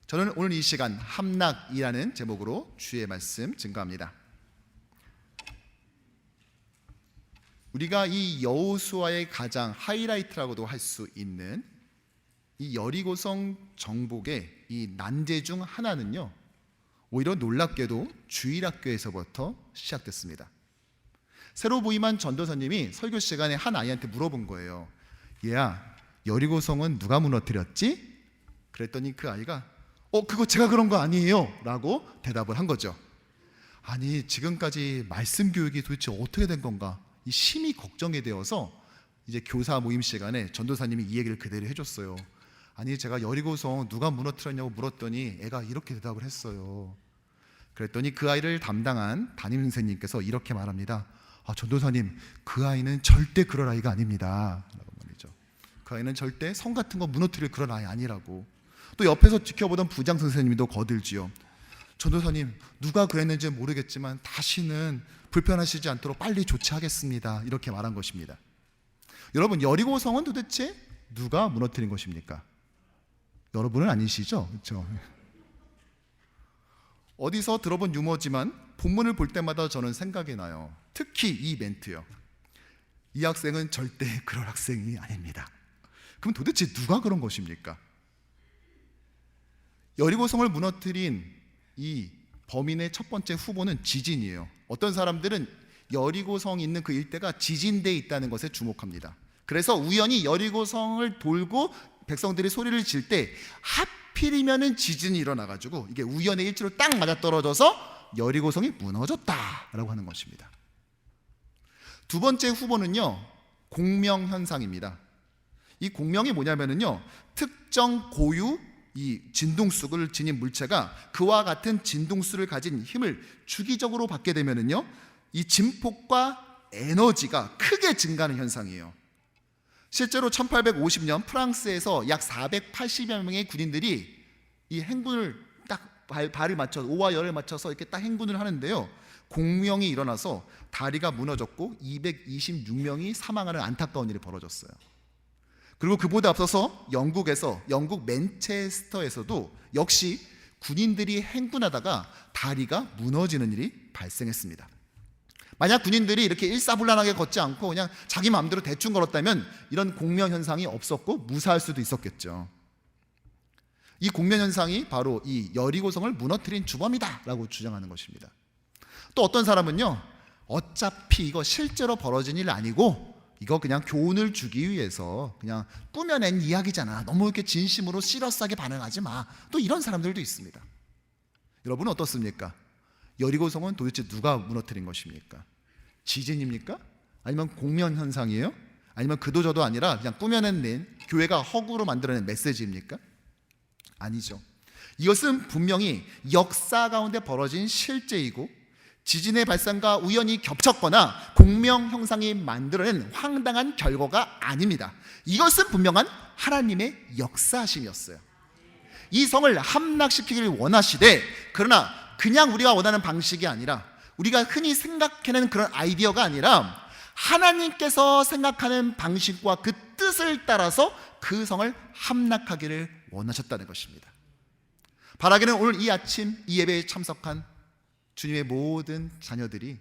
저는 오늘 이 시간 함락이라는 제목으로 주의 말씀 증거합니다. 우리가 이 여호수아의 가장 하이라이트라고도 할 수 있는 이 여리고성 정복의 이 난제 중 하나는요, 오히려 놀랍게도 주일학교에서부터 시작됐습니다. 새로 부임한 전도사님이 설교 시간에 한 아이한테 물어본 거예요. 얘야, 여리고성은 누가 무너뜨렸지? 그랬더니 그 아이가 그거 제가 그런 거 아니에요 라고 대답을 한 거죠. 아니, 지금까지 말씀 교육이 도대체 어떻게 된 건가, 이 심히 걱정이 되어서 이제 교사 모임 시간에 전도사님이 이 얘기를 그대로 해줬어요. 아니, 제가 여리고성 누가 무너뜨렸냐고 물었더니 애가 이렇게 대답을 했어요. 그랬더니 그 아이를 담당한 담임 선생님께서 이렇게 말합니다. 전도사님, 그 아이는 절대 그럴 아이가 아닙니다 라고 말이죠. 그 아이는 절대 성 같은 거 무너뜨릴 그런 아이 아니라고. 또 옆에서 지켜보던 부장 선생님도 거들지요. 전도사님, 누가 그랬는지 모르겠지만 다시는 불편하시지 않도록 빨리 조치하겠습니다 이렇게 말한 것입니다. 여러분, 여리고성은 도대체 누가 무너뜨린 것입니까? 여러분은 아니시죠? 그렇죠? 어디서 들어본 유머지만 본문을 볼 때마다 저는 생각이 나요. 특히 이 멘트요. 이 학생은 절대 그럴 학생이 아닙니다. 그럼 도대체 누가 그런 것입니까? 여리고성을 무너뜨린 이 범인의 첫 번째 후보는 지진이에요. 어떤 사람들은 여리고성 있는 그 일대가 지진대에 있다는 것에 주목합니다. 그래서 우연히 여리고성을 돌고 백성들이 소리를 질 때 하필이면은 지진이 일어나가지고 이게 우연의 일치로 딱 맞아떨어져서 여리고성이 무너졌다라고 하는 것입니다. 두 번째 후보는요, 공명현상입니다. 이 공명이 뭐냐면은요, 특정 고유 이 진동수를 지닌 물체가 그와 같은 진동수를 가진 힘을 주기적으로 받게 되면은요, 이 진폭과 에너지가 크게 증가하는 현상이에요. 실제로 1850년 프랑스에서 약 480여 명의 군인들이 이 행군을 딱 발을 맞춰서 오와 열을 맞춰서 이렇게 딱 행군을 하는데요, 공명이 일어나서 다리가 무너졌고 226명이 사망하는 안타까운 일이 벌어졌어요. 그리고 그보다 앞서서 영국 맨체스터에서도 역시 군인들이 행군하다가 다리가 무너지는 일이 발생했습니다. 만약 군인들이 이렇게 일사불란하게 걷지 않고 그냥 자기 마음대로 대충 걸었다면 이런 공명 현상이 없었고 무사할 수도 있었겠죠. 이 공명 현상이 바로 이 여리고성을 무너뜨린 주범이다라고 주장하는 것입니다. 또 어떤 사람은요, 어차피 이거 실제로 벌어진 일 아니고 이거 그냥 교훈을 주기 위해서 그냥 꾸며낸 이야기잖아, 너무 이렇게 진심으로 시러스하게 반응하지 마, 또 이런 사람들도 있습니다. 여러분은 어떻습니까? 여리고성은 도대체 누가 무너뜨린 것입니까? 지진입니까? 아니면 공면 현상이에요? 아니면 그도저도 아니라 그냥 꾸며낸 교회가 허구로 만들어낸 메시지입니까? 아니죠. 이것은 분명히 역사 가운데 벌어진 실제이고 지진의 발생과 우연히 겹쳤거나 공명 형상이 만들어낸 황당한 결과가 아닙니다. 이것은 분명한 하나님의 역사심이었어요. 이 성을 함락시키기를 원하시되, 그러나 그냥 우리가 원하는 방식이 아니라, 우리가 흔히 생각해내는 그런 아이디어가 아니라 하나님께서 생각하는 방식과 그 뜻을 따라서 그 성을 함락하기를 원하셨다는 것입니다. 바라기는 오늘 이 아침 이 예배에 참석한 주님의 모든 자녀들이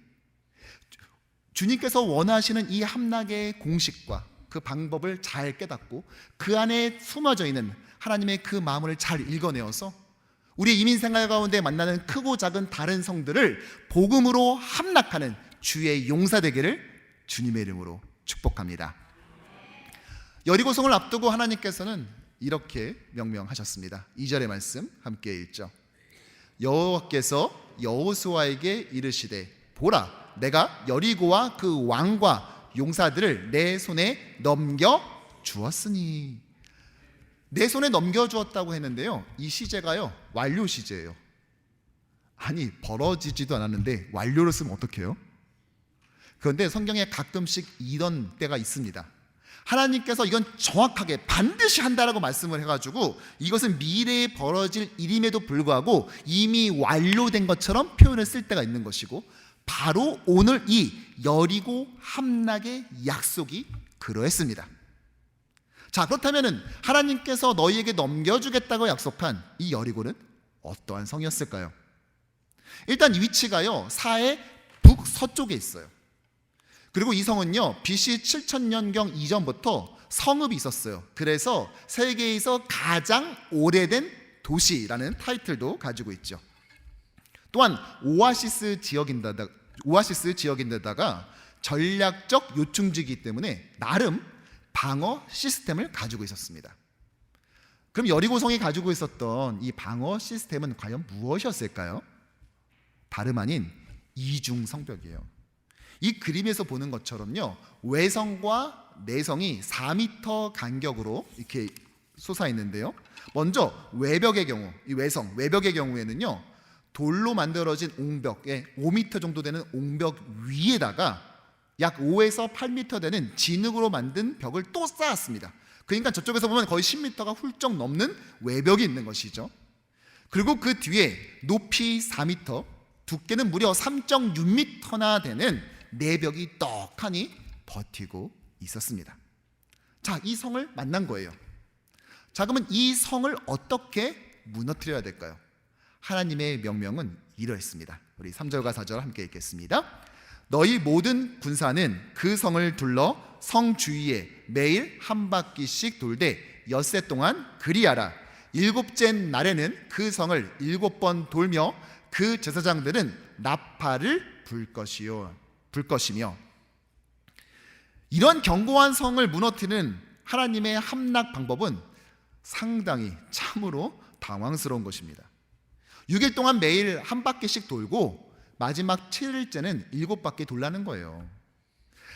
주님께서 원하시는 이 함락의 공식과 그 방법을 잘 깨닫고 그 안에 숨어져 있는 하나님의 그 마음을 잘 읽어내어서 우리 이민생활 가운데 만나는 크고 작은 다른 성들을 복음으로 함락하는 주의 용사 되기를 주님의 이름으로 축복합니다. 여리고성을 앞두고 하나님께서는 이렇게 명령하셨습니다. 2절의 말씀 함께 읽죠. 여호와께서 여호수아에게 이르시되, 보라, 내가 여리고와 그 왕과 용사들을 내 손에 넘겨 주었으니. 내 손에 넘겨 주었다고 했는데요, 이 시제가요, 완료 시제예요. 아니, 벌어지지도 않았는데 완료를 쓰면 어떡해요? 그런데 성경에 가끔씩 이런 때가 있습니다. 하나님께서 이건 정확하게 반드시 한다라고 말씀을 해가지고 이것은 미래에 벌어질 일임에도 불구하고 이미 완료된 것처럼 표현을 쓸 때가 있는 것이고, 바로 오늘 이 여리고 함락의 약속이 그러했습니다. 자, 그렇다면은 하나님께서 너희에게 넘겨주겠다고 약속한 이 여리고는 어떠한 성이었을까요? 일단 이 위치가요, 사해 북서쪽에 있어요. 그리고 이 성은요, BC 7000년경 이전부터 성읍이 있었어요. 그래서 세계에서 가장 오래된 도시라는 타이틀도 가지고 있죠. 또한 오아시스 지역인데다가 전략적 요충지이기 때문에 나름 방어 시스템을 가지고 있었습니다. 그럼 여리고성이 가지고 있었던 이 방어 시스템은 과연 무엇이었을까요? 다름 아닌 이중 성벽이에요. 이 그림에서 보는 것처럼요, 외성과 내성이 4m 간격으로 이렇게 솟아 있는데요. 먼저 외벽의 경우, 이 외벽의 경우에는요, 돌로 만들어진 옹벽에 5m 정도 되는 옹벽 위에다가 약 5에서 8m 되는 진흙으로 만든 벽을 또 쌓았습니다. 그러니까 저쪽에서 보면 거의 10m가 훌쩍 넘는 외벽이 있는 것이죠. 그리고 그 뒤에 높이 4m, 두께는 무려 3.6m나 되는 내벽이 떡하니 버티고 있었습니다. 자, 이 성을 만난 거예요. 자, 그러면 이 성을 어떻게 무너뜨려야 될까요? 하나님의 명령은 이러했습니다. 우리 3절과 4절 함께 읽겠습니다. 너희 모든 군사는 그 성을 둘러 성 주위에 매일 한 바퀴씩 돌되 엿새 동안 그리하라. 일곱째 날에는 그 성을 7번 돌며 그 제사장들은 나팔을 불 것이며. 이런 견고한 성을 무너뜨리는 하나님의 함락 방법은 상당히 참으로 당황스러운 것입니다. 6일 동안 매일 한 바퀴씩 돌고 마지막 7일째는 7바퀴 돌라는 거예요.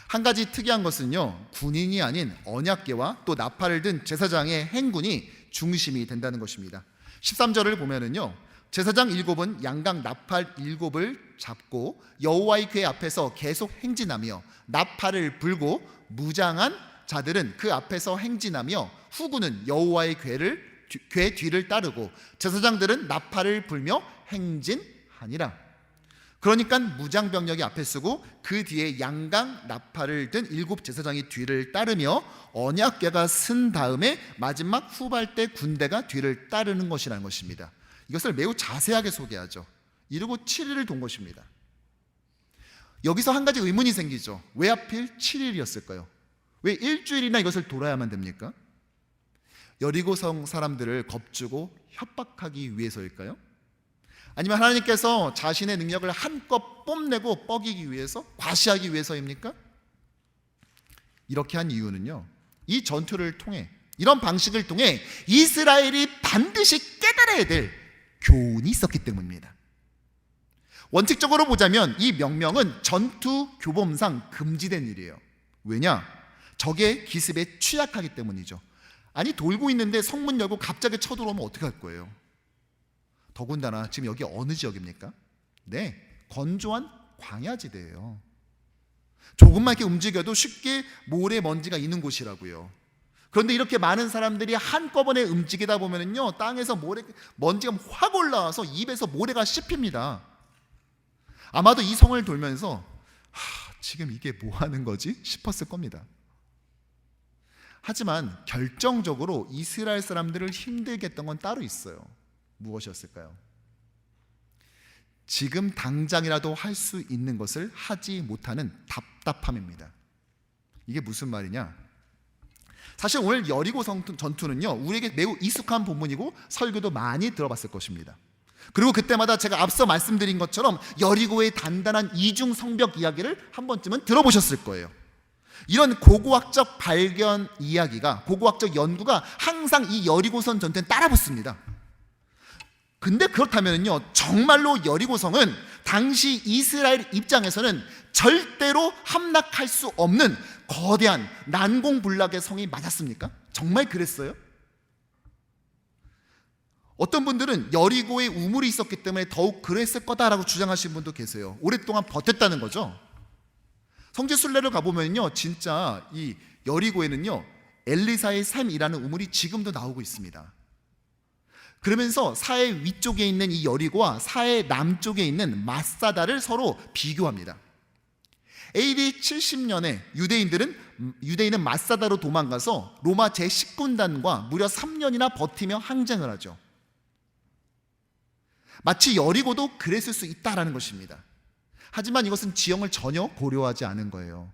한 가지 특이한 것은요, 군인이 아닌 언약궤와 또 나팔을 든 제사장의 행군이 중심이 된다는 것입니다. 13절을 보면은요, 제사장 7은 양각 나팔 7을 잡고 여호와의 궤 앞에서 계속 행진하며 나팔을 불고 무장한 자들은 그 앞에서 행진하며 후군은 여호와의 궤 뒤를 따르고 제사장들은 나팔을 불며 행진하니라. 그러니까 무장병력이 앞에 서고 그 뒤에 양각 나팔을 든 7 제사장이 뒤를 따르며 언약궤가 쓴 다음에 마지막 후발대 군대가 뒤를 따르는 것이라는 것입니다. 이것을 매우 자세하게 소개하죠. 이러고 7일을 돈 것입니다. 여기서 한 가지 의문이 생기죠. 왜 하필 7일이었을까요? 왜 일주일이나 이것을 돌아야만 됩니까? 여리고성 사람들을 겁주고 협박하기 위해서일까요? 아니면 하나님께서 자신의 능력을 한껏 뽐내고 뻐기기 위해서, 과시하기 위해서입니까? 이렇게 한 이유는요, 이 전투를 통해, 이런 방식을 통해 이스라엘이 반드시 깨달아야 될 교훈이 있었기 때문입니다. 원칙적으로 보자면 이 명령은 전투 교범상 금지된 일이에요. 왜냐? 적의 기습에 취약하기 때문이죠. 아니, 돌고 있는데 성문 열고 갑자기 쳐들어오면 어떻게 할 거예요? 더군다나 지금 여기 어느 지역입니까? 네, 건조한 광야지대예요. 조금만 이렇게 움직여도 쉽게 모래먼지가 있는 곳이라고요. 그런데 이렇게 많은 사람들이 한꺼번에 움직이다 보면요, 땅에서 먼지가 확 올라와서 입에서 모래가 씹힙니다. 아마도 이 성을 돌면서 지금 이게 뭐 하는 거지? 싶었을 겁니다. 하지만 결정적으로 이스라엘 사람들을 힘들게 했던 건 따로 있어요. 무엇이었을까요? 지금 당장이라도 할 수 있는 것을 하지 못하는 답답함입니다. 이게 무슨 말이냐? 사실 오늘 여리고성 전투는요, 우리에게 매우 익숙한 본문이고 설교도 많이 들어봤을 것입니다. 그리고 그때마다 제가 앞서 말씀드린 것처럼 여리고의 단단한 이중 성벽 이야기를 한 번쯤은 들어보셨을 거예요. 이런 고고학적 발견 이야기가, 고고학적 연구가 항상 이 여리고성 전투에 따라붙습니다. 근데 그렇다면요, 정말로 여리고성은 당시 이스라엘 입장에서는 절대로 함락할 수 없는 거대한 난공불락의 성이 맞았습니까? 정말 그랬어요? 어떤 분들은 여리고에 우물이 있었기 때문에 더욱 그랬을 거다라고 주장하시는 분도 계세요. 오랫동안 버텼다는 거죠. 성지순례를 가보면요, 진짜 이 여리고에는요, 엘리사의 샘이라는 우물이 지금도 나오고 있습니다. 그러면서 사해 위쪽에 있는 이 여리고와 사해 남쪽에 있는 마사다를 서로 비교합니다. AD 70년에 유대인은 마사다로 도망가서 로마 제10군단과 무려 3년이나 버티며 항쟁을 하죠. 마치 여리고도 그랬을 수 있다라는 것입니다. 하지만 이것은 지형을 전혀 고려하지 않은 거예요.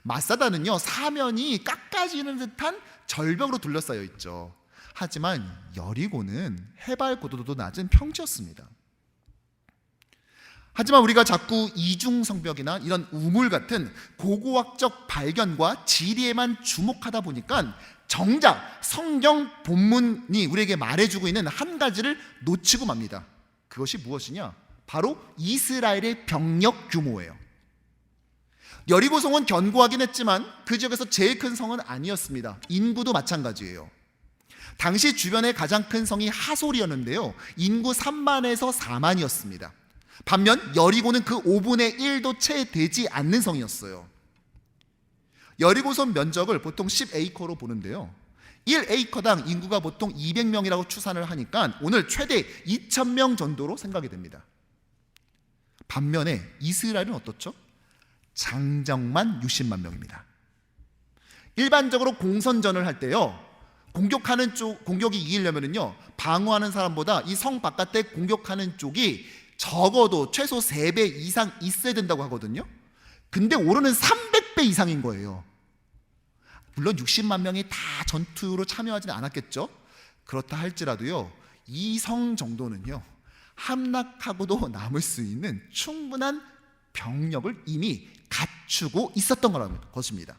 마사다는요, 사면이 깎아지는 듯한 절벽으로 둘러싸여 있죠. 하지만 여리고는 해발 고도도 낮은 평지였습니다. 하지만 우리가 자꾸 이중성벽이나 이런 우물 같은 고고학적 발견과 지리에만 주목하다 보니까 정작 성경 본문이 우리에게 말해주고 있는 한 가지를 놓치고 맙니다. 그것이 무엇이냐? 바로 이스라엘의 병력 규모예요. 여리고성은 견고하긴 했지만 그 지역에서 제일 큰 성은 아니었습니다. 인구도 마찬가지예요. 당시 주변의 가장 큰 성이 하솔이었는데요, 인구 3만에서 4만이었습니다. 반면 여리고는 그 5분의 1도 채 되지 않는 성이었어요. 여리고성 면적을 보통 10에이커로 보는데요, 1에이커당 인구가 보통 200명이라고 추산을 하니까 오늘 최대 2000명 정도로 생각이 됩니다. 반면에 이스라엘은 어떻죠? 장정만 60만 명입니다. 일반적으로 공선전을 할 때요, 공격이 이기려면요, 방어하는 사람보다 이 성 바깥에 공격하는 쪽이 적어도 최소 3배 이상 있어야 된다고 하거든요. 근데 오르는 300배 이상인 거예요. 물론 60만 명이 다 전투로 참여하지는 않았겠죠. 그렇다 할지라도요, 이 성 정도는요, 함락하고도 남을 수 있는 충분한 병력을 이미 갖추고 있었던 거라는 것입니다.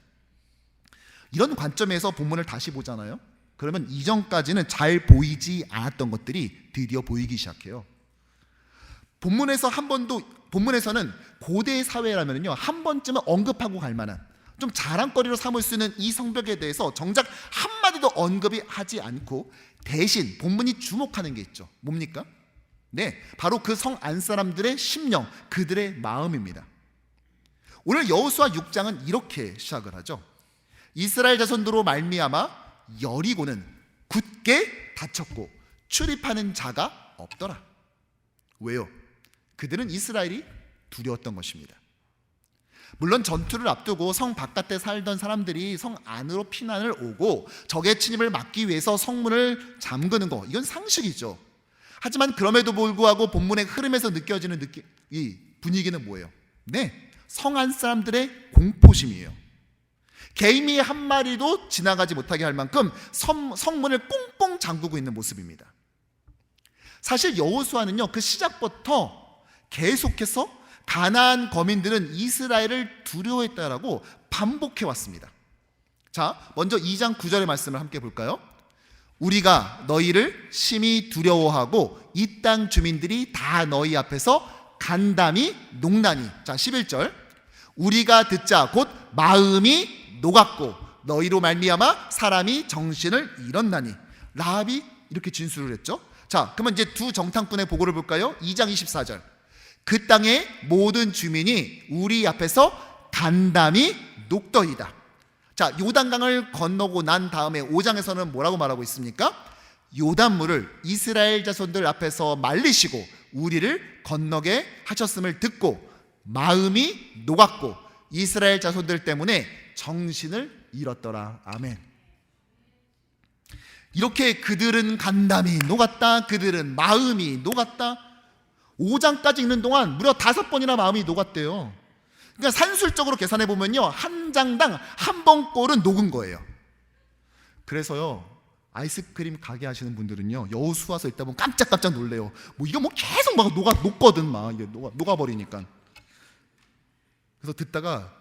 이런 관점에서 본문을 다시 보잖아요. 그러면 이전까지는 잘 보이지 않았던 것들이 드디어 보이기 시작해요. 본문에서는 고대 사회라면요, 한 번쯤은 언급하고 갈 만한, 좀 자랑거리로 삼을 수 있는 이 성벽에 대해서 정작 한마디도 언급이 하지 않고 대신 본문이 주목하는 게 있죠. 뭡니까? 네, 바로 그 성 안 사람들의 심령, 그들의 마음입니다. 오늘 여호수아 6장은 이렇게 시작을 하죠. 이스라엘 자손들로 말미암아 여리고는 굳게 닫혔고 출입하는 자가 없더라. 왜요? 그들은 이스라엘이 두려웠던 것입니다. 물론 전투를 앞두고 성 바깥에 살던 사람들이 성 안으로 피난을 오고 적의 침입을 막기 위해서 성문을 잠그는 거, 이건 상식이죠. 하지만 그럼에도 불구하고 본문의 흐름에서 느껴지는 이 분위기는 뭐예요? 네, 성 안 사람들의 공포심이에요. 개미 한 마리도 지나가지 못하게 할 만큼 성문을 꽁꽁 잠그고 있는 모습입니다. 사실 여호수아는요, 그 시작부터 계속해서 가나안 거민들은 이스라엘을 두려워했다라고 반복해 왔습니다. 자, 먼저 2장 9절의 말씀을 함께 볼까요? 우리가 너희를 심히 두려워하고 이 땅 주민들이 다 너희 앞에서 간담이 녹나니. 자, 11절. 우리가 듣자 곧 마음이 녹았고 너희로 말미암아 사람이 정신을 잃었나니. 라합이 이렇게 진술을 했죠. 자, 그러면 이제 두 정탐꾼의 보고를 볼까요? 2장 24절. 그 땅의 모든 주민이 우리 앞에서 간담이 녹더이다. 자, 요단강을 건너고 난 다음에 5장에서는 뭐라고 말하고 있습니까? 요단물을 이스라엘 자손들 앞에서 말리시고 우리를 건너게 하셨음을 듣고 마음이 녹았고 이스라엘 자손들 때문에 정신을 잃었더라. 아멘. 이렇게 그들은 간담이 녹았다, 그들은 마음이 녹았다. 5장까지 읽는 동안 무려 5번이나 마음이 녹았대요. 그러니까 산술적으로 계산해 보면요, 한 장당 한 번 꼴은 녹은 거예요. 그래서요, 아이스크림 가게 하시는 분들은요, 여호수아서 읽다 보면 깜짝깜짝 놀래요. 뭐 이거 뭐 계속 막 녹거든, 막 이게 녹아버리니까. 그래서 듣다가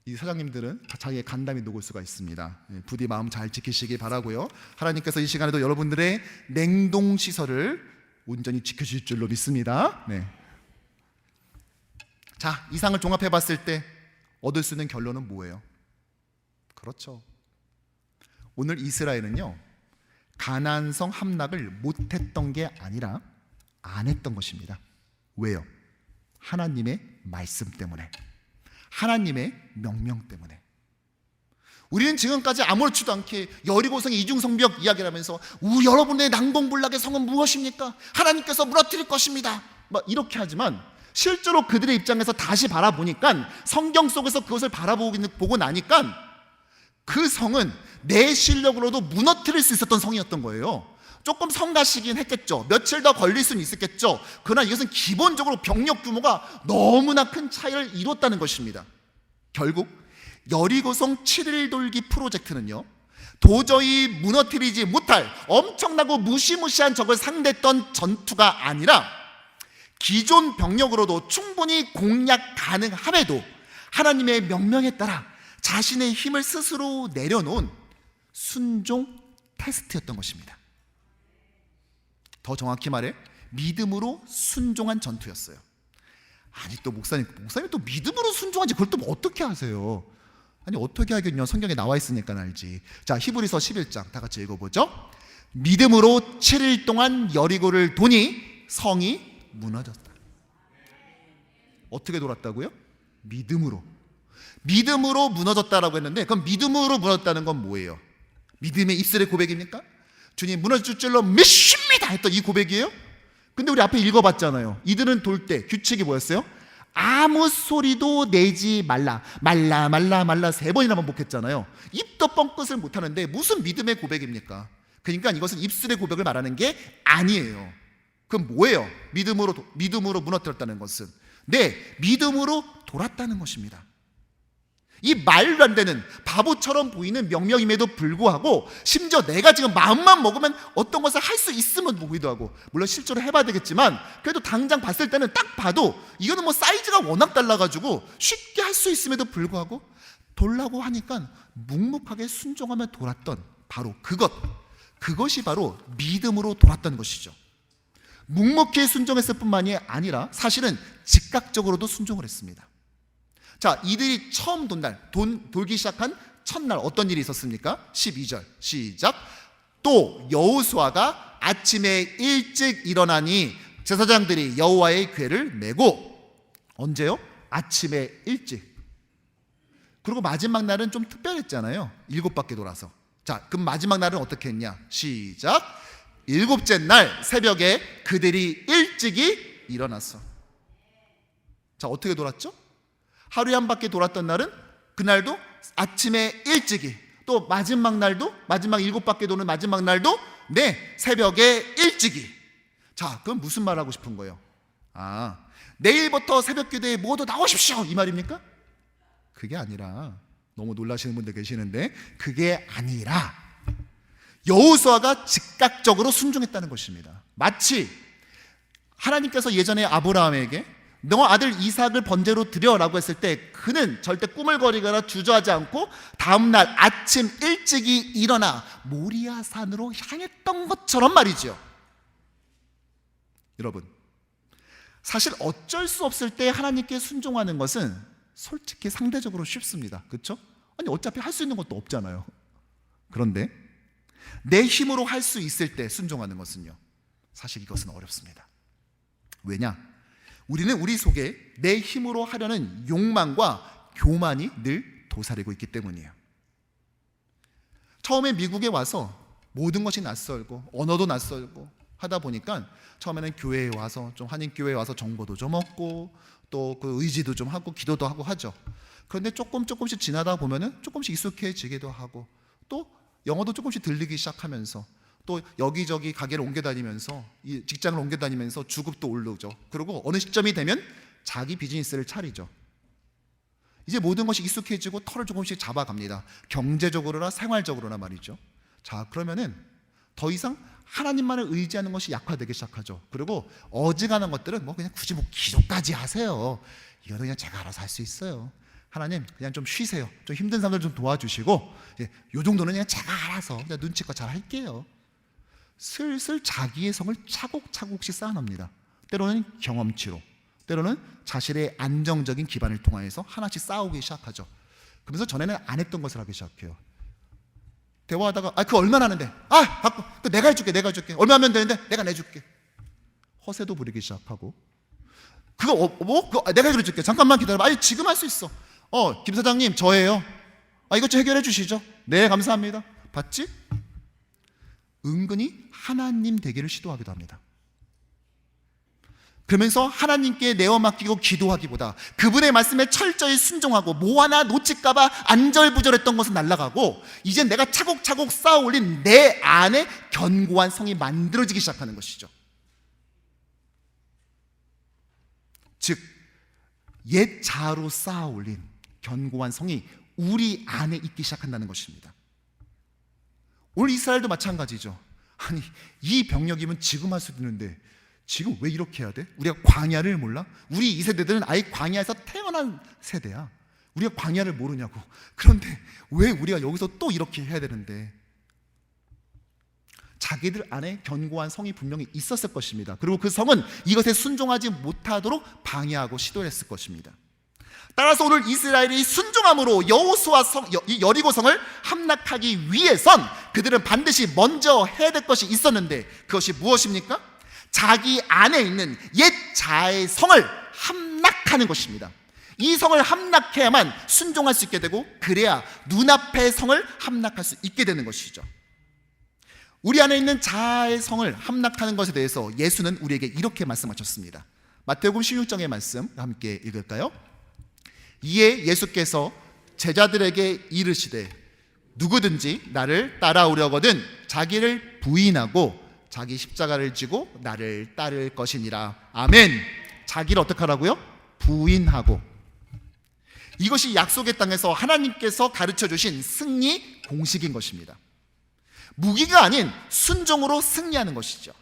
이 사장님들은 자기의 간담이 녹을 수가 있습니다. 부디 마음 잘 지키시기 바라고요. 하나님께서 이 시간에도 여러분들의 냉동 시설을 온전히 지켜주실 줄로 믿습니다. 네. 자, 이상을 종합해 봤을 때 얻을 수 있는 결론은 뭐예요? 그렇죠. 오늘 이스라엘은요, 가나안성 함락을 못했던 게 아니라 안 했던 것입니다. 왜요? 하나님의 말씀 때문에, 하나님의 명령 때문에. 우리는 지금까지 아무렇지도 않게 여리고성의 이중성벽 이야기를 하면서 여러분의 난공불락의 성은 무엇입니까? 하나님께서 무너뜨릴 것입니다, 막 이렇게 하지만 실제로 그들의 입장에서 다시 바라보니까, 성경 속에서 그것을 보고 나니까 그 성은 내 실력으로도 무너뜨릴 수 있었던 성이었던 거예요. 조금 성가시긴 했겠죠. 며칠 더 걸릴 수는 있었겠죠. 그러나 이것은 기본적으로 병력 규모가 너무나 큰 차이를 이뤘다는 것입니다. 결국 여리고성 7일 돌기 프로젝트는요, 도저히 무너뜨리지 못할 엄청나고 무시무시한 적을 상대했던 전투가 아니라 기존 병력으로도 충분히 공략 가능함에도 하나님의 명령에 따라 자신의 힘을 스스로 내려놓은 순종 테스트였던 것입니다. 더 정확히 말해 믿음으로 순종한 전투였어요. 아니 또 목사님 또 믿음으로 순종한지 그걸 또 어떻게 아세요? 아니 어떻게 하겠냐, 성경에 나와 있으니까 알지. 자, 히브리서 11장 다 같이 읽어보죠. 믿음으로 7일 동안 여리고를 도니 성이 무너졌다. 어떻게 돌았다고요? 믿음으로 무너졌다라고 했는데, 그럼 믿음으로 무너졌다는 건 뭐예요? 믿음의 입술의 고백입니까? 주님 무너질 줄로 믿습니다 했던 이 고백이에요? 근데 우리 앞에 읽어봤잖아요. 이들은 돌 때 규칙이 뭐였어요? 아무 소리도 내지 말라 3번이나 반복했잖아요. 입도 뻥끗을 못하는데 무슨 믿음의 고백입니까? 그러니까 이것은 입술의 고백을 말하는 게 아니에요. 그럼 뭐예요? 믿음으로 무너뜨렸다는 것은 믿음으로 돌았다는 것입니다. 이 말도 안 되는 바보처럼 보이는 명령임에도 불구하고, 심지어 내가 지금 마음만 먹으면 어떤 것을 할 수 있으면 보기도 하고, 물론 실제로 해봐야 되겠지만 그래도 당장 봤을 때는 딱 봐도 이거는 뭐 사이즈가 워낙 달라가지고 쉽게 할 수 있음에도 불구하고 돌라고 하니까 묵묵하게 순종하며 돌았던 바로 그것이 바로 믿음으로 돌았던 것이죠. 묵묵히 순종했을 뿐만이 아니라 사실은 즉각적으로도 순종을 했습니다. 자, 이들이 처음 돌기 시작한 첫날 어떤 일이 있었습니까? 12절 시작. 또 여호수아가 아침에 일찍 일어나니 제사장들이 여호와의 궤를 메고, 언제요? 아침에 일찍. 그리고 마지막 날은 좀 특별했잖아요. 7바퀴 돌아서. 자, 그럼 마지막 날은 어떻게 했냐? 시작. 7째 날 새벽에 그들이 일찍이 일어났어. 자, 어떻게 돌았죠? 하루에 한 바퀴 돌았던 날은 그날도 아침에 일찍이, 또 마지막 날도, 마지막 7바퀴 도는 마지막 날도 새벽에 일찍이. 자, 그럼 무슨 말 하고 싶은 거예요? 내일부터 새벽 기도에 모두 나오십시오 이 말입니까? 그게 아니라, 너무 놀라시는 분들 계시는데, 그게 아니라 여호수아가 즉각적으로 순종했다는 것입니다. 마치 하나님께서 예전에 아브라함에게 너 아들 이삭을 번제로 드려라고 했을 때 그는 절대 꾸물거리거나 주저하지 않고 다음날 아침 일찍이 일어나 모리아 산으로 향했던 것처럼 말이죠. 여러분, 사실 어쩔 수 없을 때 하나님께 순종하는 것은 솔직히 상대적으로 쉽습니다. 그렇죠? 아니 어차피 할 수 있는 것도 없잖아요. 그런데 내 힘으로 할 수 있을 때 순종하는 것은요, 사실 이것은 어렵습니다. 왜냐? 우리는 우리 속에 내 힘으로 하려는 욕망과 교만이 늘 도사리고 있기 때문이에요. 처음에 미국에 와서 모든 것이 낯설고 언어도 낯설고 하다 보니까 처음에는 교회에 와서 좀 한인교회에 와서 정보도 좀 얻고 또 그 의지도 좀 하고 기도도 하고 하죠. 그런데 조금씩 지나다 보면은 조금씩 익숙해지기도 하고, 또 영어도 조금씩 들리기 시작하면서, 또 여기저기 가게를 옮겨 다니면서, 이 직장을 옮겨 다니면서 주급도 오르죠. 그리고 어느 시점이 되면 자기 비즈니스를 차리죠. 이제 모든 것이 익숙해지고 털을 조금씩 잡아갑니다. 경제적으로나 생활적으로나 말이죠. 자, 그러면은 더 이상 하나님만을 의지하는 것이 약화되기 시작하죠. 그리고 어지간한 것들은 그냥 굳이 기도까지 하세요. 이거는 그냥 제가 알아서 할 수 있어요. 하나님 그냥 좀 쉬세요. 좀 힘든 사람들 좀 도와주시고, 요 정도는 그냥 제가 알아서 그냥 눈치껏 잘 할게요. 슬슬 자기의 성을 차곡차곡씩 쌓아납니다. 때로는 경험치로, 때로는 자신의 안정적인 기반을 통하여서 하나씩 쌓아오기 시작하죠. 그러면서 전에는 안 했던 것을 하기 시작해요. 대화하다가 그거 얼마나 하는데? 갖고 내가 해줄게. 얼마 하면 되는데 내가 내줄게. 허세도 부리기 시작하고, 그거 내가 해줄게. 잠깐만 기다려봐. 지금 할 수 있어. 김 사장님 저예요. 이것 좀 해결해 주시죠. 네, 감사합니다. 봤지? 은근히 하나님 되기를 시도하기도 합니다. 그러면서 하나님께 내어 맡기고 기도하기보다 그분의 말씀에 철저히 순종하고 뭐 하나 놓칠까봐 안절부절했던 것은 날아가고 이제 내가 차곡차곡 쌓아 올린 내 안에 견고한 성이 만들어지기 시작하는 것이죠. 즉 옛 자아로 쌓아 올린 견고한 성이 우리 안에 있기 시작한다는 것입니다. 오늘 이스라엘도 마찬가지죠. 아니, 이 병력이면 지금 할 수도 있는데 지금 왜 이렇게 해야 돼? 우리가 광야를 몰라? 우리 이 세대들은 아예 광야에서 태어난 세대야. 우리가 광야를 모르냐고. 그런데 왜 우리가 여기서 또 이렇게 해야 되는데? 자기들 안에 견고한 성이 분명히 있었을 것입니다. 그리고 그 성은 이것에 순종하지 못하도록 방해하고 시도했을 것입니다. 따라서 오늘 이스라엘이 순종함으로 여호수아 여리고성을 함락하기 위해선 그들은 반드시 먼저 해야 될 것이 있었는데 그것이 무엇입니까? 자기 안에 있는 옛 자아의 성을 함락하는 것입니다. 이 성을 함락해야만 순종할 수 있게 되고 그래야 눈앞의 성을 함락할 수 있게 되는 것이죠. 우리 안에 있는 자아의 성을 함락하는 것에 대해서 예수는 우리에게 이렇게 말씀하셨습니다. 마태복음 16장의 말씀 함께 읽을까요? 이에 예수께서 제자들에게 이르시되 누구든지 나를 따라오려거든 자기를 부인하고 자기 십자가를 지고 나를 따를 것이니라. 아멘. 자기를 어떻게 하라고요? 부인하고. 이것이 약속의 땅에서 하나님께서 가르쳐 주신 승리 공식인 것입니다. 무기가 아닌 순종으로 승리하는 것이죠.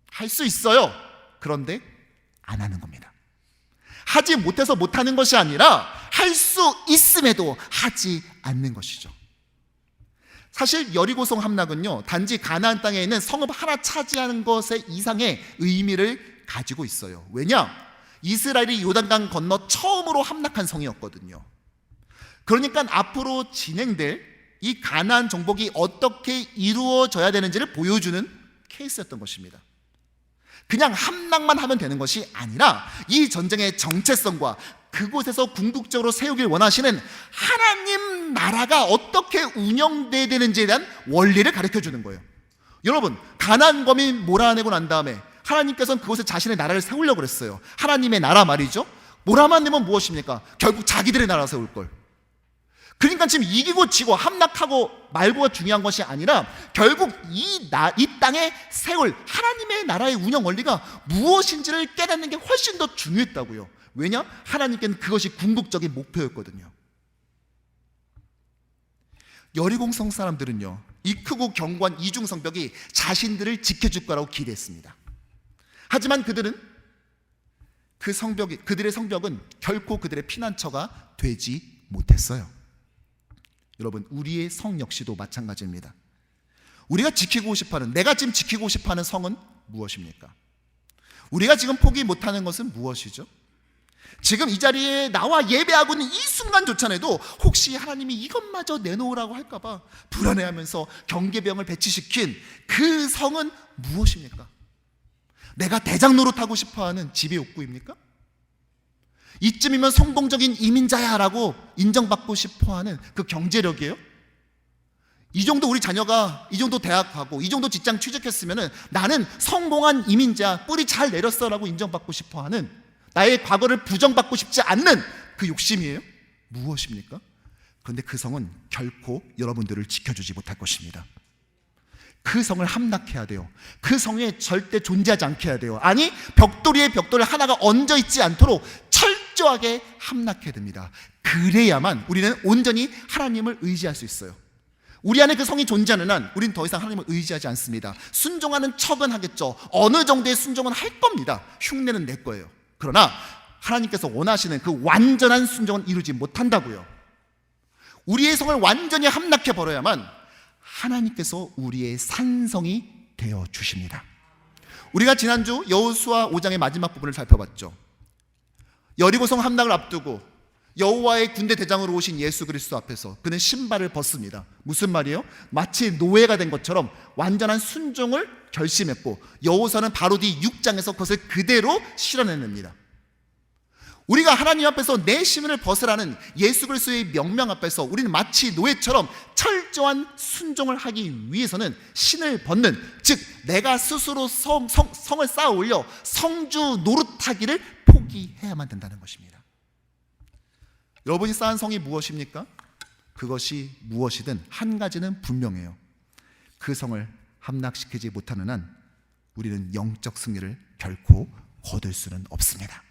할 수 있어요. 그런데 안 하는 겁니다. 하지 못해서 못하는 것이 아니라 할 수 있음에도 하지 않는 것이죠. 사실 여리고성 함락은요, 단지 가나안 땅에 있는 성읍 하나 차지하는 것의 이상의 의미를 가지고 있어요. 왜냐? 이스라엘이 요단강 건너 처음으로 함락한 성이었거든요. 그러니까 앞으로 진행될 이 가나안 정복이 어떻게 이루어져야 되는지를 보여주는 케이스였던 것입니다. 그냥 함락만 하면 되는 것이 아니라 이 전쟁의 정체성과 그곳에서 궁극적으로 세우길 원하시는 하나님 나라가 어떻게 운영돼야 되는지에 대한 원리를 가르쳐주는 거예요. 여러분, 가나안 범이 몰아내고 난 다음에 하나님께서는 그곳에 자신의 나라를 세우려고 그랬어요. 하나님의 나라 말이죠. 몰아만 내면 무엇입니까? 결국 자기들의 나라 세울 걸. 그러니까 지금 이기고 지고 함락하고 말고가 중요한 것이 아니라 결국 이 땅에 세울 하나님의 나라의 운영 원리가 무엇인지를 깨닫는 게 훨씬 더 중요했다고요. 왜냐? 하나님께는 그것이 궁극적인 목표였거든요. 여리고성 사람들은요, 이 크고 견고한 이중성벽이 자신들을 지켜줄 거라고 기대했습니다. 하지만 그들은 그들의 성벽은 결코 그들의 피난처가 되지 못했어요. 여러분, 우리의 성 역시도 마찬가지입니다. 우리가 지키고 싶어하는, 내가 지금 지키고 싶어하는 성은 무엇입니까? 우리가 지금 포기 못하는 것은 무엇이죠? 지금 이 자리에 나와 예배하고 있는 이 순간조차도 혹시 하나님이 이것마저 내놓으라고 할까봐 불안해하면서 경계병을 배치시킨 그 성은 무엇입니까? 내가 대장 노릇하고 싶어하는 지배 욕구입니까? 이쯤이면 성공적인 이민자야 라고 인정받고 싶어하는 그 경제력이에요? 이 정도 우리 자녀가 이 정도 대학 가고 이 정도 직장 취직했으면 나는 성공한 이민자, 뿌리 잘 내렸어 라고 인정받고 싶어하는, 나의 과거를 부정받고 싶지 않는 그 욕심이에요? 무엇입니까? 그런데 그 성은 결코 여러분들을 지켜주지 못할 것입니다. 그 성을 함락해야 돼요. 그 성에 절대 존재하지 않게 해야 돼요. 아니, 벽돌 하나가 얹어 있지 않도록 철저하게 함락해야 됩니다. 그래야만 우리는 온전히 하나님을 의지할 수 있어요. 우리 안에 그 성이 존재하는 한 우리는 더 이상 하나님을 의지하지 않습니다. 순종하는 척은 하겠죠. 어느 정도의 순종은 할 겁니다. 흉내는 낼 거예요. 그러나 하나님께서 원하시는 그 완전한 순종은 이루지 못한다고요. 우리의 성을 완전히 함락해 버려야만 하나님께서 우리의 산성이 되어 주십니다. 우리가 지난주 여호수아 5장의 마지막 부분을 살펴봤죠. 여리고성 함락을 앞두고 여호와의 군대 대장으로 오신 예수 그리스도 앞에서 그는 신발을 벗습니다. 무슨 말이에요? 마치 노예가 된 것처럼 완전한 순종을 결심했고 여호수아는 바로 뒤 6장에서 그것을 그대로 실현해냅니다. 우리가 하나님 앞에서 내 시민을 벗으라는 예수 그리스도의 명령 앞에서 우리는 마치 노예처럼 철저한 순종을 하기 위해서는 신을 벗는, 즉 내가 스스로 성을 쌓아 올려 성주 노릇하기를 포기해야만 된다는 것입니다. 여러분이 쌓은 성이 무엇입니까? 그것이 무엇이든 한 가지는 분명해요. 그 성을 함락시키지 못하는 한 우리는 영적 승리를 결코 거둘 수는 없습니다.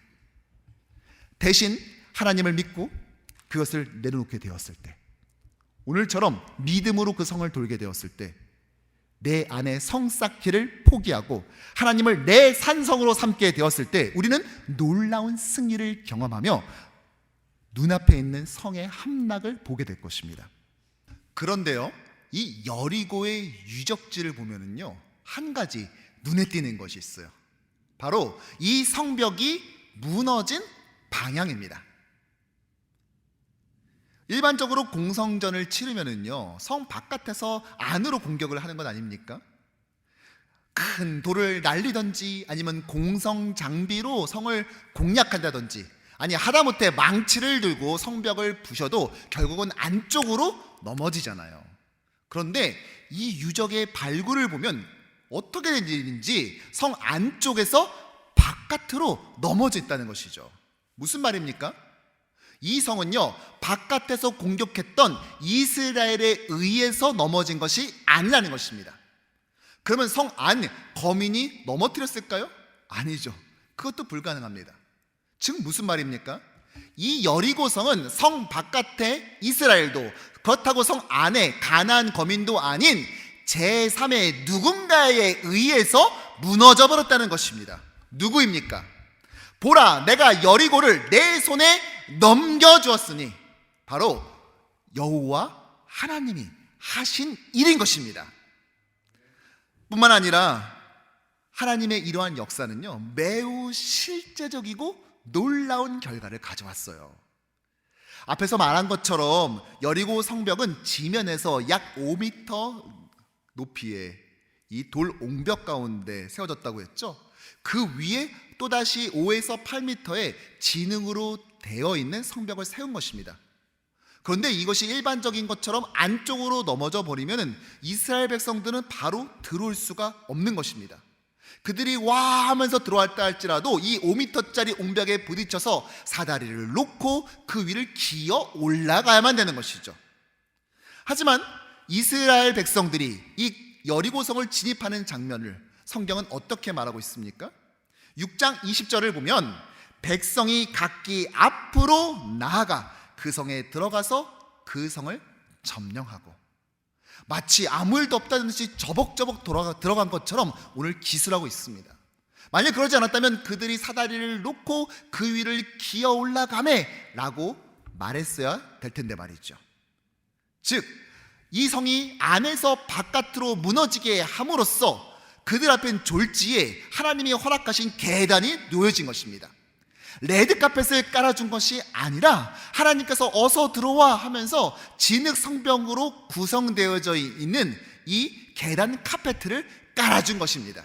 대신 하나님을 믿고 그것을 내려놓게 되었을 때, 오늘처럼 믿음으로 그 성을 돌게 되었을 때, 내 안에 성 쌓기를 포기하고 하나님을 내 산성으로 삼게 되었을 때 우리는 놀라운 승리를 경험하며 눈앞에 있는 성의 함락을 보게 될 것입니다. 그런데요, 이 여리고의 유적지를 보면은요, 한 가지 눈에 띄는 것이 있어요. 바로 이 성벽이 무너진 방향입니다. 일반적으로 공성전을 치르면은요, 성 바깥에서 안으로 공격을 하는 것 아닙니까? 큰 돌을 날리든지 아니면 공성 장비로 성을 공략한다든지, 아니 하다못해 망치를 들고 성벽을 부셔도 결국은 안쪽으로 넘어지잖아요. 그런데 이 유적의 발굴을 보면 어떻게 된 일인지 성 안쪽에서 바깥으로 넘어져 있다는 것이죠. 무슨 말입니까? 이 성은요, 바깥에서 공격했던 이스라엘에 의해서 넘어진 것이 아니라는 것입니다. 그러면 성 안 거민이 넘어뜨렸을까요? 아니죠. 그것도 불가능합니다. 즉 무슨 말입니까? 이 여리고성은 성 바깥의 이스라엘도, 그렇다고 성 안에 가나안 거민도 아닌 제3의 누군가에 의해서 무너져 버렸다는 것입니다. 누구입니까? 보라, 내가 여리고를 내 손에 넘겨주었으니, 바로 여호와 하나님이 하신 일인 것입니다. 뿐만 아니라 하나님의 이러한 역사는요, 매우 실제적이고 놀라운 결과를 가져왔어요. 앞에서 말한 것처럼 여리고 성벽은 지면에서 약 5m 높이의 이 돌 옹벽 가운데 세워졌다고 했죠. 그 위에 또다시 5에서 8m의 진흙으로 되어 있는 성벽을 세운 것입니다. 그런데 이것이 일반적인 것처럼 안쪽으로 넘어져 버리면 이스라엘 백성들은 바로 들어올 수가 없는 것입니다. 그들이 와 하면서 들어왔다 할지라도 이 5m짜리 옹벽에 부딪혀서 사다리를 놓고 그 위를 기어 올라가야만 되는 것이죠. 하지만 이스라엘 백성들이 이 여리고성을 진입하는 장면을 성경은 어떻게 말하고 있습니까? 6장 20절을 보면 백성이 각기 앞으로 나아가 그 성에 들어가서 그 성을 점령하고, 마치 아무 일도 없다는 듯이 저벅저벅 들어간 것처럼 오늘 기술하고 있습니다. 만약 그러지 않았다면 그들이 사다리를 놓고 그 위를 기어 올라가매 라고 말했어야 될 텐데 말이죠. 즉 이 성이 안에서 바깥으로 무너지게 함으로써 그들 앞엔 졸지에 하나님이 허락하신 계단이 놓여진 것입니다. 레드카펫을 깔아준 것이 아니라 하나님께서 어서 들어와 하면서 진흙 성벽으로 구성되어져 있는 이 계단 카페트를 깔아준 것입니다.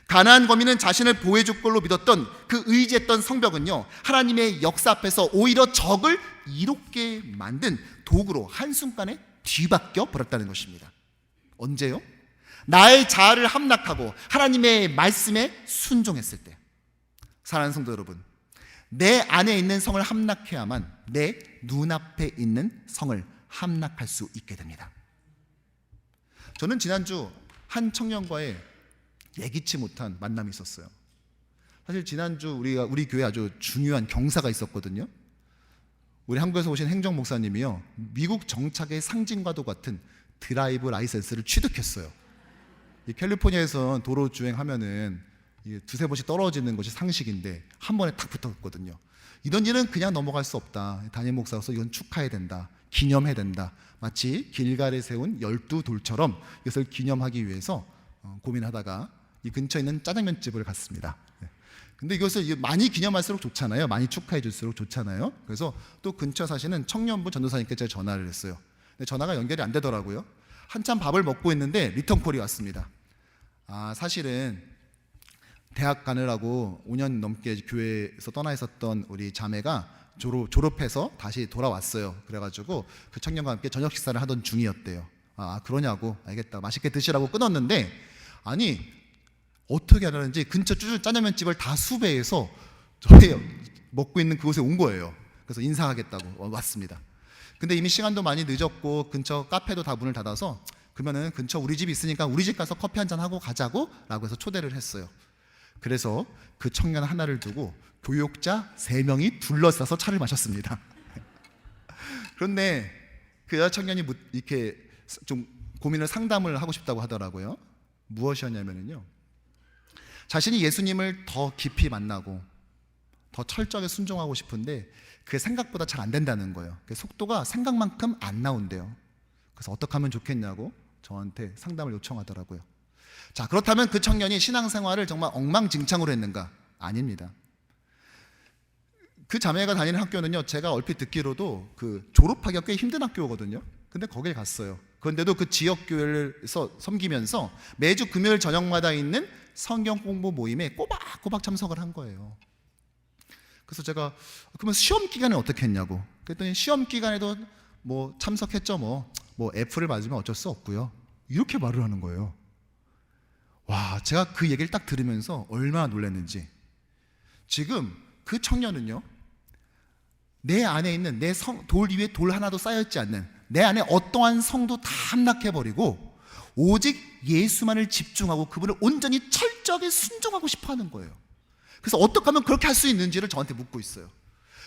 가나안 거민은 자신을 보호해줄 걸로 믿었던 그 의지했던 성벽은요, 하나님의 역사 앞에서 오히려 적을 이롭게 만든 도구로 한순간에 뒤바뀌어 버렸다는 것입니다. 언제요? 나의 자아를 함락하고 하나님의 말씀에 순종했을 때. 사랑하는 성도 여러분, 내 안에 있는 성을 함락해야만 내 눈앞에 있는 성을 함락할 수 있게 됩니다. 저는 지난주 한 청년과의 예기치 못한 만남이 있었어요. 사실 지난주 우리 교회 아주 중요한 경사가 있었거든요. 우리 한국에서 오신 행정 목사님이요, 미국 정착의 상징과도 같은 드라이브 라이센스를 취득했어요. 이 캘리포니아에선 도로 주행하면은 두세 번씩 떨어지는 것이 상식인데 한 번에 탁 붙었거든요. 이런 일은 그냥 넘어갈 수 없다. 담임 목사로서 이건 축하해야 된다. 기념해야 된다. 마치 길갈에 세운 12돌처럼 이것을 기념하기 위해서 고민하다가 이 근처에 있는 짜장면집을 갔습니다. 근데 이것을 많이 기념할수록 좋잖아요. 많이 축하해 줄수록 좋잖아요. 그래서 또 근처 사시는 청년부 전도사님께 제가 전화를 했어요. 근데 전화가 연결이 안 되더라고요. 한참 밥을 먹고 있는데 리턴콜이 왔습니다. 사실은 대학 가느라고 5년 넘게 교회에서 떠나 있었던 우리 자매가 졸업해서 다시 돌아왔어요. 그래가지고 그 청년과 함께 저녁 식사를 하던 중이었대요. 아, 그러냐고. 알겠다. 맛있게 드시라고 끊었는데, 아니 어떻게 하려는지 근처 짜장면집을 다 수배해서 저희 먹고 있는 그곳에 온 거예요. 그래서 인사하겠다고 왔습니다. 근데 이미 시간도 많이 늦었고 근처 카페도 다 문을 닫아서, 그러면은 근처 우리 집 있으니까 우리 집 가서 커피 한잔 하고 가자고 라고 해서 초대를 했어요. 그래서 그 청년 하나를 두고 교육자 3명이 둘러싸서 차를 마셨습니다. 그런데 그 여자 청년이 이렇게 좀 고민을 상담을 하고 싶다고 하더라고요. 무엇이었냐면요, 자신이 예수님을 더 깊이 만나고 더 철저하게 순종하고 싶은데 그게 생각보다 잘 안 된다는 거예요. 속도가 생각만큼 안 나온대요. 그래서 어떻게 하면 좋겠냐고 저한테 상담을 요청하더라고요. 자, 그렇다면 그 청년이 신앙생활을 정말 엉망진창으로 했는가? 아닙니다. 그 자매가 다니는 학교는요, 제가 얼핏 듣기로도 그 졸업하기가 꽤 힘든 학교거든요. 근데 거길 갔어요. 그런데도 그 지역교회에서 섬기면서 매주 금요일 저녁마다 있는 성경 공부 모임에 꼬박꼬박 참석을 한 거예요. 그래서 제가 그러면 시험 기간에 어떻게 했냐고 그랬더니, 시험 기간에도 뭐 참석했죠. 뭐 F를 맞으면 어쩔 수 없고요, 이렇게 말을 하는 거예요. 와, 제가 그 얘기를 딱 들으면서 얼마나 놀랐는지. 지금 그 청년은요, 내 안에 있는 돌 위에 돌 하나도 쌓여있지 않는 내 안에 어떠한 성도 다 함락해버리고 오직 예수만을 집중하고 그분을 온전히 철저하게 순종하고 싶어하는 거예요. 그래서 어떻게 하면 그렇게 할 수 있는지를 저한테 묻고 있어요.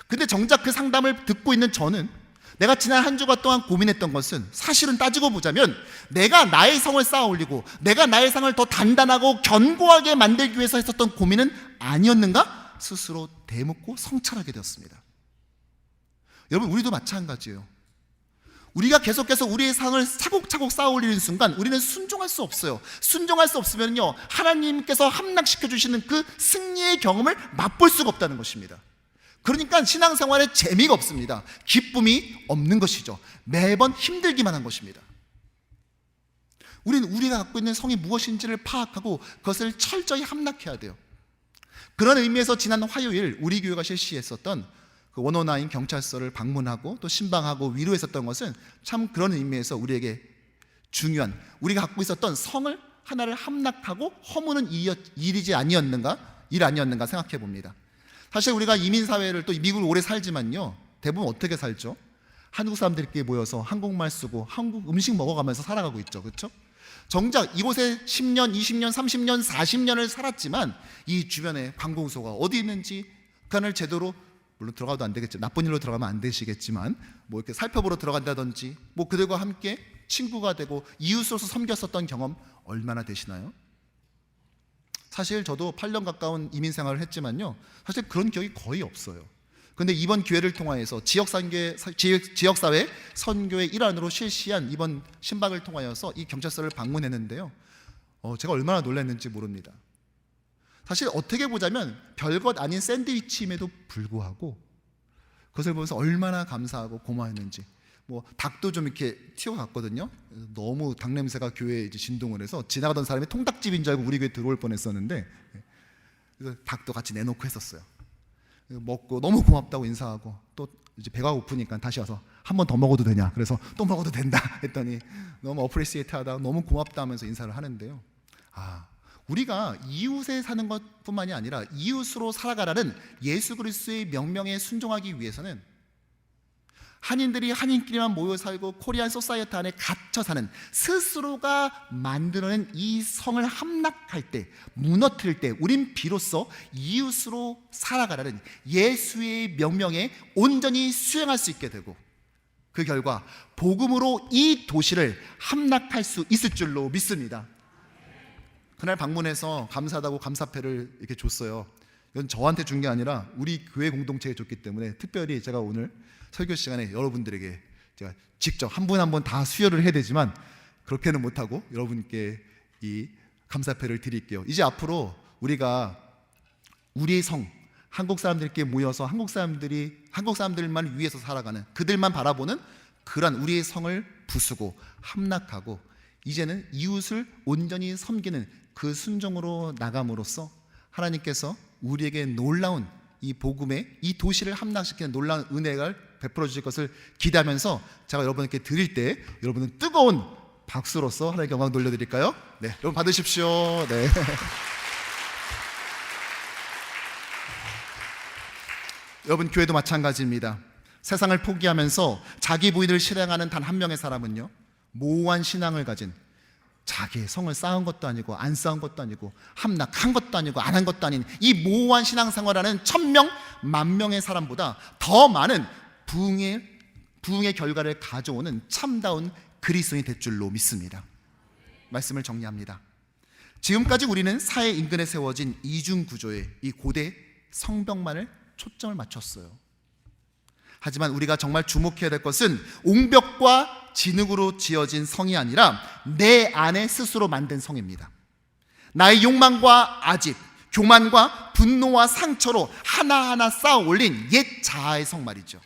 근데 정작 그 상담을 듣고 있는 저는, 내가 지난 한 주간 동안 고민했던 것은 사실은 따지고 보자면 내가 나의 성을 쌓아 올리고 내가 나의 성을 더 단단하고 견고하게 만들기 위해서 했었던 고민은 아니었는가 스스로 되묻고 성찰하게 되었습니다. 여러분, 우리도 마찬가지예요. 우리가 계속해서 우리의 상을 차곡차곡 쌓아 올리는 순간 우리는 순종할 수 없어요. 순종할 수 없으면요, 하나님께서 함락시켜 주시는 그 승리의 경험을 맛볼 수가 없다는 것입니다. 그러니까 신앙생활에 재미가 없습니다. 기쁨이 없는 것이죠. 매번 힘들기만 한 것입니다. 우리는 우리가 갖고 있는 성이 무엇인지를 파악하고 그것을 철저히 함락해야 돼요. 그런 의미에서 지난 화요일 우리 교회가 실시했었던 그 109 경찰서를 방문하고 또 신방하고 위로했었던 것은 참 그런 의미에서 우리에게 중요한, 우리가 갖고 있었던 성을 하나를 함락하고 허무는 일이 아니었는가 생각해 봅니다. 사실 우리가 이민사회를, 또 미국을 오래 살지만요, 대부분 어떻게 살죠? 한국 사람들끼리 모여서 한국말 쓰고 한국 음식 먹어가면서 살아가고 있죠. 그렇죠? 정작 이곳에 10년, 20년, 30년, 40년을 살았지만 이 주변에 관공서가 어디 있는지 그간을 제대로, 물론 들어가도 안 되겠죠. 나쁜 일로 들어가면 안 되시겠지만 뭐 이렇게 살펴보러 들어간다든지 뭐 그들과 함께 친구가 되고 이웃으로서 섬겼었던 경험 얼마나 되시나요? 사실 저도 8년 가까운 이민 생활을 했지만요, 사실 그런 기억이 거의 없어요. 그런데 이번 기회를 통하여서 지역사회 선교의 일환으로 실시한 이번 신방을 통하여서 이 경찰서를 방문했는데요, 제가 얼마나 놀랐는지 모릅니다. 사실 어떻게 보자면 별것 아닌 샌드위치임에도 불구하고 그것을 보면서 얼마나 감사하고 고마웠는지. 뭐 닭도 좀 이렇게 튀어갔거든요. 너무 닭 냄새가 교회에 이제 진동을 해서 지나가던 사람이 통닭집인 줄 알고 우리 교회 들어올 뻔했었는데, 그래서 닭도 같이 내놓고 했었어요. 먹고 너무 고맙다고 인사하고, 또 이제 배가 고프니까 다시 와서 한 번 더 먹어도 되냐, 그래서 또 먹어도 된다 했더니 너무 어프리시에이트하다, 너무 고맙다 하면서 인사를 하는데요. 우리가 이웃에 사는 것뿐만이 아니라 이웃으로 살아가라는 예수 그리스도의 명령에 순종하기 위해서는 한인들이 한인끼리만 모여 살고 코리안 소사이어티 안에 갇혀 사는 스스로가 만들어낸 이 성을 함락할 때, 무너뜨릴 때 우린 비로소 이웃으로 살아가라는 예수의 명령에 온전히 수행할 수 있게 되고, 그 결과 복음으로 이 도시를 함락할 수 있을 줄로 믿습니다. 그날 방문해서 감사하다고 감사패를 이렇게 줬어요. 이건 저한테 준 게 아니라 우리 교회 공동체에 줬기 때문에 특별히 제가 오늘 설교 시간에 여러분들에게 제가 직접 한 분 한 분 다 수여를 해야 되지만 그렇게는 못하고 여러분께 이 감사패를 드릴게요. 이제 앞으로 우리가 우리의 성, 한국 사람들께 모여서 한국 사람들만 위해서 살아가는, 그들만 바라보는 그러한 우리의 성을 부수고 함락하고, 이제는 이웃을 온전히 섬기는 그 순종으로 나감으로써 하나님께서 우리에게 놀라운 이 복음의 이 도시를 함락시키는 놀라운 은혜를 베풀어 주실 것을 기대하면서 제가 여러분께 드릴 때 여러분은 뜨거운 박수로서 하나님께 영광 돌려드릴까요? 네, 여러분 받으십시오. 네. 여러분 교회도 마찬가지입니다. 세상을 포기하면서 자기 부인을 실행하는 단 한 명의 사람은요, 모호한 신앙을 가진, 자기의 성을 쌓은 것도 아니고 안 쌓은 것도 아니고 함락한 것도 아니고 안 한 것도 아닌 이 모호한 신앙생활하는 1000명, 10,000명의 사람보다 더 많은 부흥의 결과를 가져오는 참다운 그리스도인이 될 줄로 믿습니다. 말씀을 정리합니다. 지금까지 우리는 사회 인근에 세워진 이중 구조의 이 고대 성벽만을 초점을 맞췄어요. 하지만 우리가 정말 주목해야 될 것은 옹벽과 진흙으로 지어진 성이 아니라 내 안에 스스로 만든 성입니다. 나의 욕망과 아집, 교만과 분노와 상처로 하나하나 쌓아 올린 옛 자아의 성 말이죠.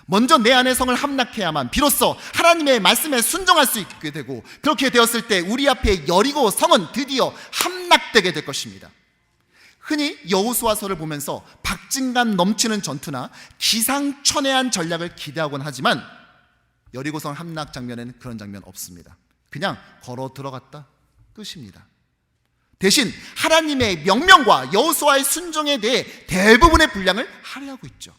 먼저 내 안의 성을 함락해야만 비로소 하나님의 말씀에 순종할 수 있게 되고, 그렇게 되었을 때 우리 앞에 여리고 성은 드디어 함락되게 될 것입니다. 흔히 여호수아서를 보면서 박진감 넘치는 전투나 기상천외한 전략을 기대하곤 하지만 여리고성 함락 장면에는 그런 장면 없습니다. 그냥 걸어 들어갔다 끝입니다. 대신 하나님의 명령과 여호수아의 순종에 대해 대부분의 분량을 할애하고 있죠.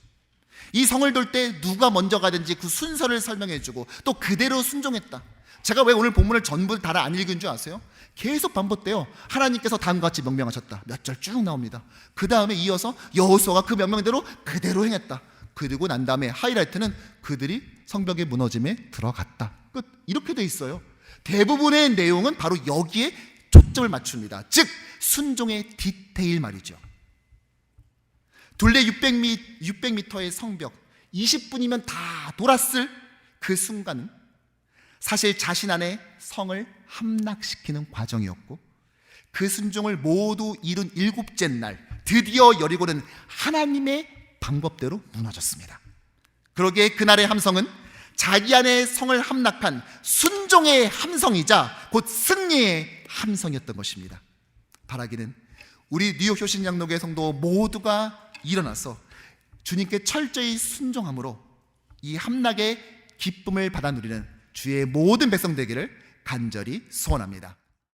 이 성을 돌 때 누가 먼저 가든지 그 순서를 설명해주고 또 그대로 순종했다. 제가 왜 오늘 본문을 전부 다 안 읽은 줄 아세요? 계속 반복돼요. 하나님께서 다음과 같이 명령하셨다. 몇 절 쭉 나옵니다. 그 다음에 이어서 여호수아가 그 명령대로 그대로 행했다. 그리고 난 다음에 하이라이트는 그들이 성벽의 무너짐에 들어갔다. 끝. 이렇게 돼 있어요. 대부분의 내용은 바로 여기에 초점을 맞춥니다. 즉 순종의 디테일 말이죠. 둘레 600m의 성벽 20분이면 다 돌았을 그 순간은 사실 자신 안에 성을 함락시키는 과정이었고, 그 순종을 모두 이룬 7째 날 드디어 여리고는 하나님의 방법대로 무너졌습니다. 그러기에 그날의 함성은 자기 안에 성을 함락한 순종의 함성이자 곧 승리의 함성이었던 것입니다. 바라기는 우리 뉴욕 효신양록의 성도 모두가 일어나서 주님께 철저히 순종함으로 이 함락의 기쁨을 받아 누리는 주의 모든 백성 되기를 간절히 소원합니다.